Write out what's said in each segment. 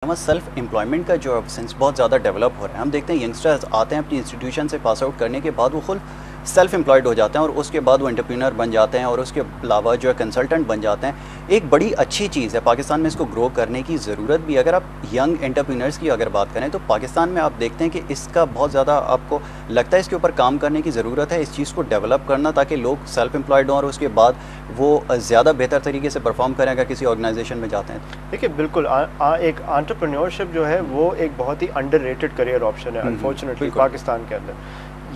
Self employment کا جو sense بہت زیادہ ڈیولپ ہو رہا ہے. ہم دیکھتے ہیں ینگسٹرز آتے ہیں اپنی انسٹیٹیوشن سے پاس آؤٹ کرنے کے بعد وہ خود سیلف امپلائڈ ہو جاتے ہیں اور اس کے بعد وہ انٹرپرینر بن جاتے ہیں اور اس کے علاوہ جو ہے کنسلٹنٹ بن جاتے ہیں. ایک بڑی اچھی چیز ہے پاکستان میں, اس کو گرو کرنے کی ضرورت بھی. اگر آپ ینگ انٹرپرینرز کی اگر بات کریں تو پاکستان میں آپ دیکھتے ہیں کہ اس کا بہت زیادہ آپ کو لگتا ہے اس کے اوپر کام کرنے کی ضرورت ہے, اس چیز کو ڈیولپ کرنا تاکہ لوگ سیلف امپلائڈ ہوں اور اس کے بعد وہ زیادہ بہتر طریقے سے پرفارم کریں اگر کسی آرگنائزیشن میں جاتے ہیں. دیکھیے بالکل ایک انٹرپرینیورشپ جو ہے وہ ایک بہت ہی انڈر ریٹڈ کریئر آپشن ہے انفارچونیٹلی پاکستان کے اندر.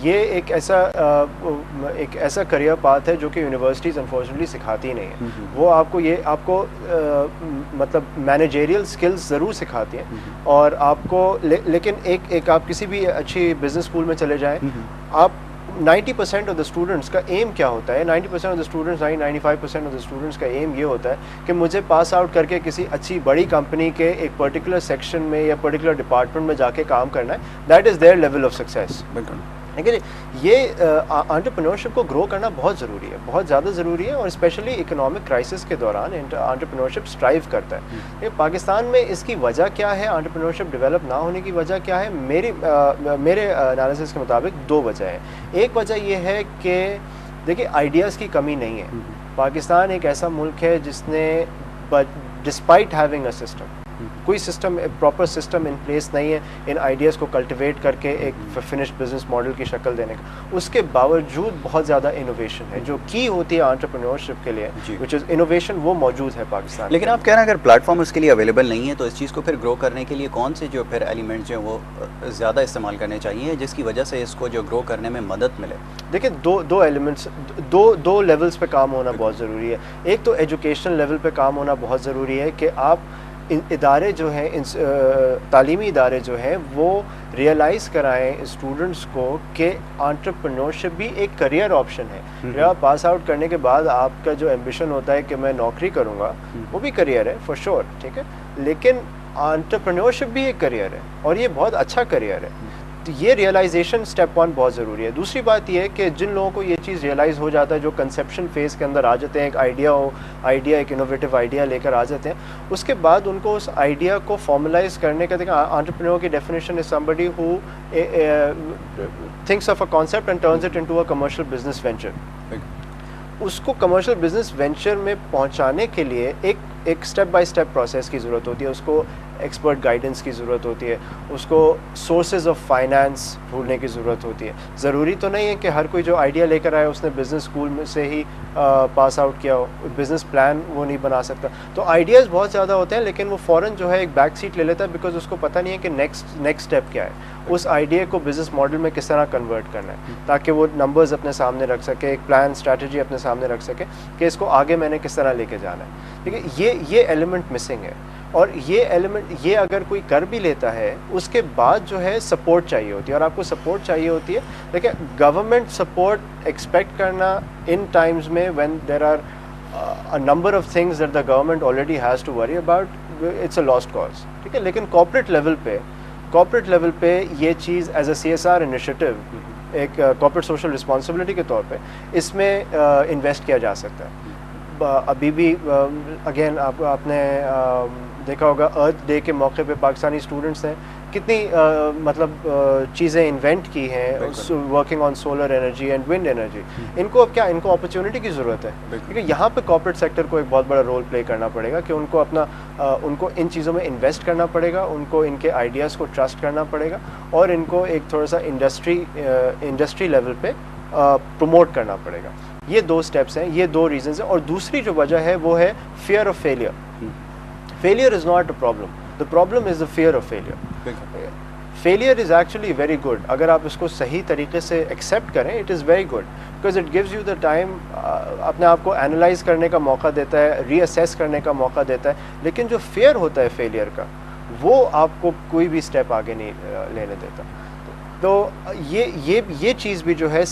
یہ ایک ایسا کریئر پاتھ ہے جو کہ یونیورسٹیز انفارچونیٹلی سکھاتی نہیں ہیں. وہ آپ کو مطلب مینیجریل سکلز ضرور سکھاتی ہیں اور آپ کو لیکن ایک آپ کسی بھی اچھی بزنس اسکول میں چلے جائیں, آپ 90% آف دا اسٹوڈنٹس کا ایم کیا ہوتا ہے, 90% of the students 95% of the students کا ایم یہ ہوتا ہے کہ مجھے پاس آؤٹ کر کے کسی اچھی بڑی کمپنی کے ایک پرٹیکولر سیکشن میں یا پرٹیکولر ڈپارٹمنٹ میں جا کے کام کرنا ہے. That is there level of success. بالکل. لیکن یہ انٹرپرینورشپ کو گرو کرنا بہت ضروری ہے, بہت زیادہ ضروری ہے, اور اسپیشلی اکنامک کرائسس کے دوران انٹرپرینورشپ اسٹرائیو کرتا ہے. پاکستان میں اس کی وجہ کیا ہے, انٹرپرینورشپ ڈیولپ نہ ہونے کی وجہ کیا ہے؟ میرے انالیسس کے مطابق دو وجہ ہیں. ایک وجہ یہ ہے کہ دیکھیے آئیڈیاز کی کمی نہیں ہے. پاکستان ایک ایسا ملک ہے جس نے ڈسپائٹ ہیونگ اے سسٹم, کوئی system proper system in place نہیں ہے ان آئیڈیاز کو کلٹیویٹ کر کے ایک فنش بزنس ماڈل کی شکل دینے کا. اس کے باوجود بہت زیادہ انوویشن ہے جو کی ہوتی ہے انٹرپرینورشپ کے لیے, وچ از انوویشن, وہ موجود ہے پاکستان. لیکن آپ کہہ رہے ہیں اگر پلیٹ فارم اس کے لیے اویلیبل نہیں ہے تو اس چیز کو پھر گرو کرنے کے لیے کون سے جو پھر ایلیمنٹس جو ہیں وہ زیادہ استعمال کرنے چاہیے جس کی وجہ سے اس کو جو گرو کرنے میں مدد ملے؟ دیکھیں دو ایلیمنٹس, دو لیولس پہ کام ہونا بہت ضروری ہے. ایک تو ایجوکیشنل لیول پہ کام ہونا بہت ضروری ہے کہ آپ ادارے جو ہیں, تعلیمی ادارے جو ہیں, وہ ریئلائز کرائیں اسٹوڈنٹس کو کہ انٹرپرینورشپ بھی ایک کریئر آپشن ہے. پاس آؤٹ کرنے کے بعد آپ کا جو ایمبیشن ہوتا ہے کہ میں نوکری کروں گا, وہ بھی کریئر ہے فار شور, ٹھیک ہے, لیکن انٹرپرینورشپ بھی ایک کریئر ہے اور یہ بہت اچھا کریئر ہے. تو یہ ریئلائزیشن اسٹیپ 1 بہت ضروری ہے. دوسری بات یہ ہے کہ جن لوگوں کو یہ چیز ریئلائز ہو جاتا ہے, جو کنسیپشن فیز کے اندر آ جاتے ہیں, ایک ایک انوویٹیو آئیڈیا لے کر آ جاتے ہیں, اس کے بعد ان کو اس آئیڈیا کو فارملائز کرنے کا, دیکھیں انٹرپرینور کی definition is somebody who thinks of a concept and turns it into a commercial business venture. اس کو کمرشل بزنس وینچر میں پہنچانے کے لیے ایک اسٹیپ بائی اسٹیپ پروسیس کی ضرورت ہوتی ہے. اس کو ایکسپرٹ گائیڈنس کی ضرورت ہوتی ہے, اس کو سورسز آف فائنانس ڈھونڈنے کی ضرورت ہوتی ہے. ضروری تو نہیں ہے کہ ہر کوئی جو آئیڈیا لے کر آئے اس نے بزنس اسکول میں سے ہی پاس آؤٹ کیا ہو, بزنس پلان وہ نہیں بنا سکتا. تو آئیڈیاز بہت زیادہ ہوتے ہیں لیکن وہ فوراً جو ہے ایک بیک سیٹ لے لیتا ہے, بیکاز اس کو پتہ نہیں ہے کہ نیکسٹ اسٹیپ کیا ہے, اس آئیڈیا کو بزنس ماڈل میں کس طرح کنورٹ کرنا ہے تاکہ وہ نمبرز اپنے سامنے رکھ سکے, ایک پلان اسٹریٹجی اپنے سامنے رکھ سکے کہ اس کو آگے میں نے کس طرح لے کے جانا ہے. ٹھیک ہے, یہ ایلیمنٹ مسنگ ہے. اور یہ ایلیمنٹ یہ اگر کوئی کر بھی لیتا ہے اس کے بعد جو ہے سپورٹ چاہیے ہوتی ہے, اور آپ کو سپورٹ چاہیے ہوتی ہے. دیکھیں گورنمنٹ سپورٹ ایکسپیکٹ کرنا ان ٹائمز میں when there are a number of things that the government already has to worry about, it's a lost cause. ٹھیک ہے, لیکن کارپوریٹ لیول پہ یہ چیز ایز اے CSR انیشیٹو, ایک کارپوریٹ سوشل رسپانسبلٹی کے طور پہ اس میں انویسٹ کیا جا سکتا ہے. ابھی بھی اگین آپ نے دیکھا ہوگا ارتھ ڈے کے موقع پہ پاکستانی اسٹوڈنٹس نے کتنی مطلب چیزیں انوینٹ کی ہیں, working on solar energy and wind energy. ان کو اب کیا, ان کو اپرچونٹی کی ضرورت ہے, کیونکہ یہاں پہ کارپوریٹ سیکٹر کو ایک بہت بڑا رول پلے کرنا پڑے گا کہ ان کو ان کو ان چیزوں میں انویسٹ کرنا پڑے گا, ان کو ان کے آئیڈیاز کو ٹرسٹ کرنا پڑے گا, اور ان کو ایک تھوڑا سا انڈسٹری لیول پہ پروموٹ کرنا پڑے گا. یہ دو سٹیپس ہیں, یہ دو ریزنز ہیں. اور دوسری جو وجہ ہے وہ ہے fear of failure. Failure is not a problem, the problem is the fear of failure. Failure is actually very good اگر آپ اس کو صحیح طریقے سے ایکسیپٹ کریں. It is very good because it gives you the time, اپنے آپ کو انالائز کرنے کا موقع دیتا ہے, ری اسیس کرنے کا موقع دیتا ہے. لیکن جو فیئر ہوتا ہے فیلئر کا, وہ آپ کو کوئی بھی اسٹیپ آگے نہیں لینے دیتا. تو یہ چیز بھی جو ہے,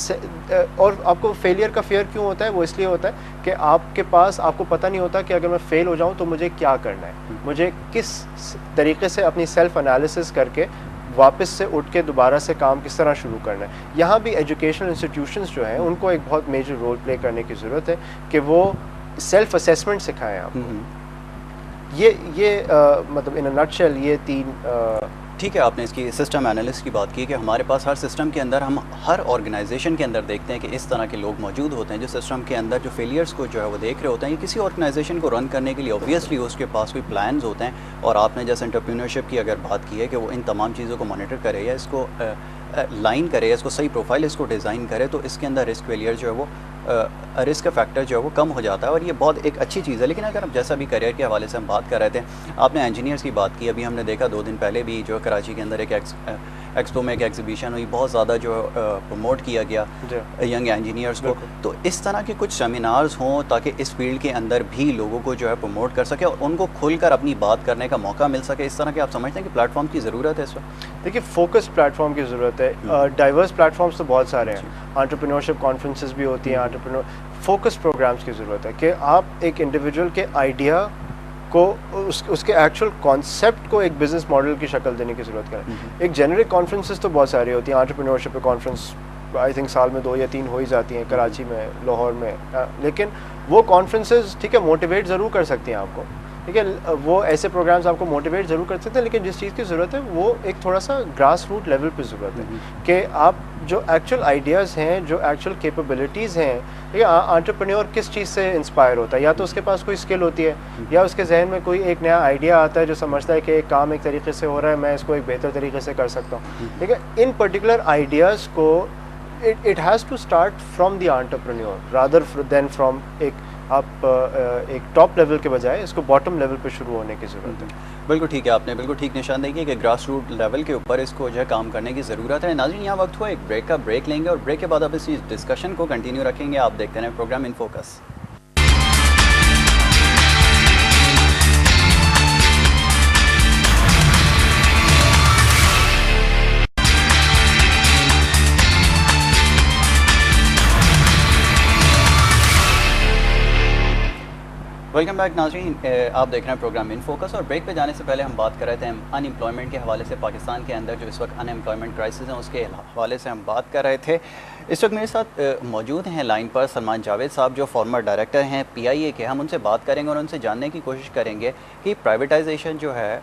اور آپ کو فیلئر کا فیئر کیوں ہوتا ہے؟ وہ اس لیے ہوتا ہے کہ آپ کے پاس, آپ کو پتہ نہیں ہوتا کہ اگر میں فیل ہو جاؤں تو مجھے کیا کرنا ہے, مجھے کس طریقے سے اپنی سیلف انالیسس کر کے واپس سے اٹھ کے دوبارہ سے کام کس طرح شروع کرنا ہے. یہاں بھی ایجوکیشنل انسٹیٹیوشنز جو ہیں ان کو ایک بہت میجر رول پلے کرنے کی ضرورت ہے کہ وہ سیلف اسیسمنٹ سکھائیں آپ کو. یہ مطلب ان نٹ شیل یہ تین. ٹھیک ہے، آپ نے اس کی سسٹم انالسٹ کی بات کی کہ ہمارے پاس ہر سسٹم کے اندر ہم ہر آرگنائزیشن کے اندر دیکھتے ہیں کہ اس طرح کے لوگ موجود ہوتے ہیں جو سسٹم کے اندر جو فیلیئرس کو جو ہے وہ دیکھ رہے ہوتے ہیں. کسی آرگنائزیشن کو رن کرنے کے لیے اوبویسلی اس کے پاس کوئی پلانز ہوتے ہیں، اور آپ نے جیسے انٹرپرینورشپ کی اگر بات کی ہے کہ وہ ان تمام چیزوں کو مانیٹر کرے یا اس کو لائن کرے یا اس کو صحیح پروفائل اس کو ڈیزائن کرے، تو اس کے اندر رسک فیلیئر جو ہے وہ رسک فیکٹر جو ہے وہ کم ہو جاتا ہے، اور یہ بہت ایک اچھی چیز ہے. لیکن اگر جیسا بھی کریئر کے حوالے سے ہم بات کر رہے تھے، آپ نے انجینئرس کی بات کی. ابھی ہم نے دیکھا 2 دن پہلے بھی جو کراچی کے اندر ایک ایکسپو میں ایک ایگزیبیشن ہوئی، بہت زیادہ جو پروموٹ کیا گیا ینگ انجینئرس کو. تو اس طرح کے کچھ سیمینارز ہوں تاکہ اس فیلڈ کے اندر بھی لوگوں کو جو ہے پروموٹ کر سکے اور ان کو کھل کر اپنی بات کرنے کا موقع مل سکے. اس طرح کے آپ سمجھتے ہیں کہ پلیٹ فارم کی ضرورت ہے اس وقت؟ دیکھیے فوکس پلیٹ فارم کی ضرورت ہے. ڈائیورس پلیٹ فارمس تو بہت سارے ہیں، انٹرپرینورشپ کانفرنسز بھی ہوتی ہیں. فوکس پروگرامس کی ضرورت ہے کہ آپ ایک انڈیویجول کے آئیڈیا کو اس کے ایکچوئل کانسیپٹ کو ایک بزنس ماڈل کی شکل دینے کی ضرورت کریں. ایک جنرک کانفرنسز تو بہت ساری ہوتی ہیں. انٹرپرینورشپ کانفرنس آئی تھنک سال میں 2 یا 3 ہو ہی جاتی ہیں، کراچی میں، لاہور میں. لیکن وہ کانفرنسز ٹھیک ہے موٹیویٹ ضرور کر سکتی ہیں آپ کو، ٹھیک ہے، وہ ایسے پروگرامز آپ کو موٹیویٹ ضرور کر سکتے ہیں. لیکن جس چیز کی ضرورت ہے وہ ایک تھوڑا سا گراس روٹ لیول پہ ضرورت ہے کہ آپ جو ایکچوئل آئیڈیاز ہیں، جو ایکچوئل کیپیبلٹیز ہیں، انٹرپرینور کس چیز سے انسپائر ہوتا ہے؟ یا تو اس کے پاس کوئی اسکل ہوتی ہے، یا اس کے ذہن میں کوئی ایک نیا آئیڈیا آتا ہے جو سمجھتا ہے کہ ایک کام ایک طریقے سے ہو رہا ہے، میں اس کو ایک بہتر طریقے سے کر سکتا ہوں. ٹھیک ہے، ان پرٹیکولر آئیڈیاز کو it has to start from the entrepreneur rather than from آپ ایک ٹاپ لیول کے بجائے اس کو باٹم لیول پہ شروع ہونے کی ضرورت ہے. بالکل ٹھیک ہے، آپ نے بالکل ٹھیک نشاندہی کی کہ گراس روٹ لیول کے اوپر اس کو جو ہے کام کرنے کی ضرورت ہے. ناظرین یہاں وقت ہوا ایک بریک کا، بریک لیں گے اور بریک کے بعد آپ اس ڈسکشن کو کنٹینیو رکھیں گے. آپ دیکھتے ہیں program in focus. Welcome back ناظرین، آپ دیکھ رہے ہیں پروگرام ان فوکس. اور بریک پہ جانے سے پہلے ہم بات کر رہے تھے ان امپلائمنٹ کے حوالے سے. پاکستان کے اندر جو اس وقت ان امپلائمنٹ کرائسس ہیں اس کے حوالے سے ہم بات کر رہے تھے. اس وقت میرے ساتھ موجود ہیں لائن پر سلمان جاوید صاحب جو فارمر ڈائریکٹر ہیں PIA کے. ہم ان سے بات کریں گے اور ان سے جاننے کی کوشش کریں گے کہ پرائیویٹائزیشن جو ہے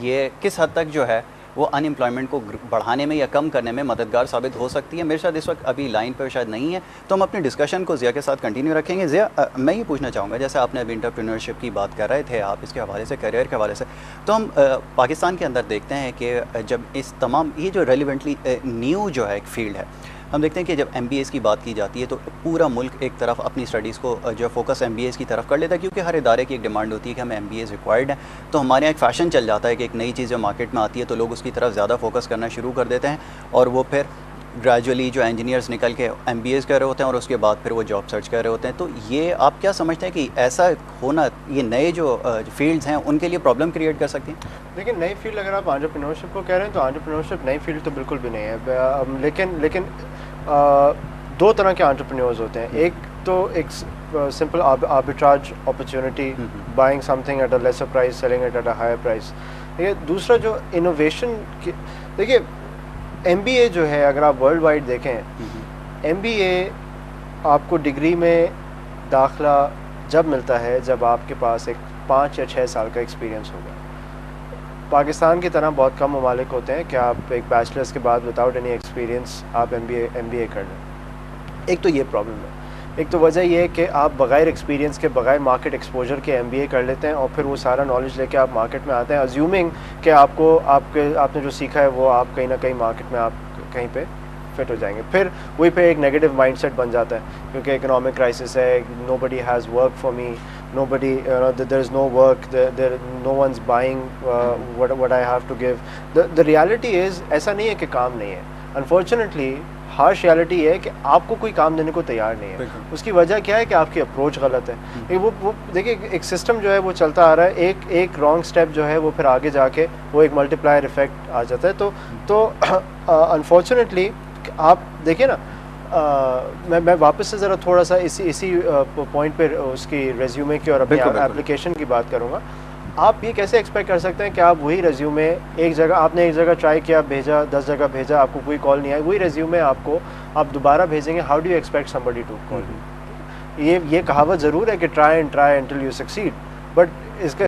یہ کس حد تک جو ہے وہ ان امپلائمنٹ کو بڑھانے میں یا کم کرنے میں مددگار ثابت ہو سکتی ہے. میرے ساتھ اس وقت ابھی لائن پہ شاید نہیں ہے، تو ہم اپنی ڈسکشن کو ضیاء کے ساتھ کنٹینیو رکھیں گے. ضیاء، میں یہ پوچھنا چاہوں گا، جیسے آپ نے ابھی انٹرپرینورشپ کی بات کر رہے تھے، آپ اس کے حوالے سے کیریئر کے حوالے سے، تو ہم پاکستان کے اندر دیکھتے ہیں کہ جب اس تمام یہ جو ریلیونٹلی نیو جو ہے ایک فیلڈ ہے، ہم دیکھتے ہیں کہ جب MBAs کی بات کی جاتی ہے تو پورا ملک ایک طرف اپنی اسٹڈیز کو جو فوکس MBAs کی طرف کر لیتا ہے، کیونکہ ہر ادارے کی ایک ڈیمانڈ ہوتی ہے کہ ہمیں MBAs ریکوائرڈ ہیں. تو ہمارے یہاں ایک فیشن چل جاتا ہے کہ ایک نئی چیز جو مارکیٹ میں آتی ہے تو لوگ اس کی طرف زیادہ فوکس کرنا شروع کر دیتے ہیں، اور وہ پھر گریجولی جو انجینئرس نکل کے MBAs کر رہے ہوتے ہیں اور اس کے بعد پھر وہ جاب سرچ کر رہے ہوتے ہیں. تو یہ آپ کیا سمجھتے ہیں کہ ایسا ہونا یہ نئے جو فیلڈز ہیں ان کے لیے پرابلم کریٹ کر سکتی ہیں؟ لیکن نئی فیلڈ اگر آپ انٹرپرینورشپ کو کہہ رہے ہیں تو انٹرپرینورشپ نئی فیلڈ تو بالکل بھی نہیں ہے. لیکن 2 طرح کے انٹرپرینورز ہوتے ہیں. ایک تو ایک simple arbitrage opportunity, buying something at a lesser price, selling it at a higher price. دوسرا جو انوویشن کی، دیکھیے MBA جو ہے اگر آپ ورلڈ وائڈ دیکھیں، MBA آپ کو ڈگری میں داخلہ جب ملتا ہے جب آپ کے پاس ایک 5 یا 6 سال کا ایکسپیرینس ہوگا. پاکستان کی طرح بہت کم ممالک ہوتے ہیں کہ آپ ایک بیچلرس کے بعد وداؤٹ اینی ایکسپیرینس آپ MBA کر لیں. ایک تو یہ پرابلم ہے. ایک تو وجہ یہ ہے کہ آپ بغیر ایکسپیرینس کے، بغیر مارکیٹ ایکسپوجر کے MBA کر لیتے ہیں اور پھر وہ سارا نالج لے کے آپ مارکیٹ میں آتے ہیں ازیومنگ کہ آپ نے جو سیکھا ہے وہ آپ کہیں نہ کہیں مارکیٹ میں آپ کہیں پہ فٹ ہو جائیں گے. پھر وہی پہ ایک نیگیٹو مائنڈ سیٹ بن جاتا ہے کیونکہ اکنامک کرائسس ہے، nobody has work for me, nobody there is no work, there no one's buying what I have to give. The reality is ایسا نہیں ہے کہ کام نہیں ہے. Unfortunately ہارش ریالٹی ہے کہ آپ کو کوئی کام دینے کو تیار نہیں ہے. اس کی وجہ کیا ہے کہ آپ کی اپروچ غلط ہے. وہ دیکھیے ایک سسٹم جو ہے وہ چلتا آ رہا ہے، ایک رانگ اسٹیپ جو ہے وہ پھر آگے جا کے وہ ایک ملٹی پلائر افیکٹ آ جاتا ہے. تو انفارچونیٹلی آپ دیکھیں نا، میں واپس سے ذرا تھوڑا سا اسی پوائنٹ پہ اس کی ریزیومے کی اور اپنی اپلیکیشن کی بات کروں گا. آپ یہ کیسے ایکسپیکٹ کر سکتے ہیں کہ آپ وہی ریزیومے آپ نے ایک جگہ ٹرائی کیا، بھیجا 10 جگہ بھیجا، آپ کو کوئی کال نہیں آئی، وہی ریزیومے آپ دوبارہ بھیجیں گے. How do you expect somebody to call you؟ یہ کہاوت ضرور ہے کہ try until you succeed, but اس کا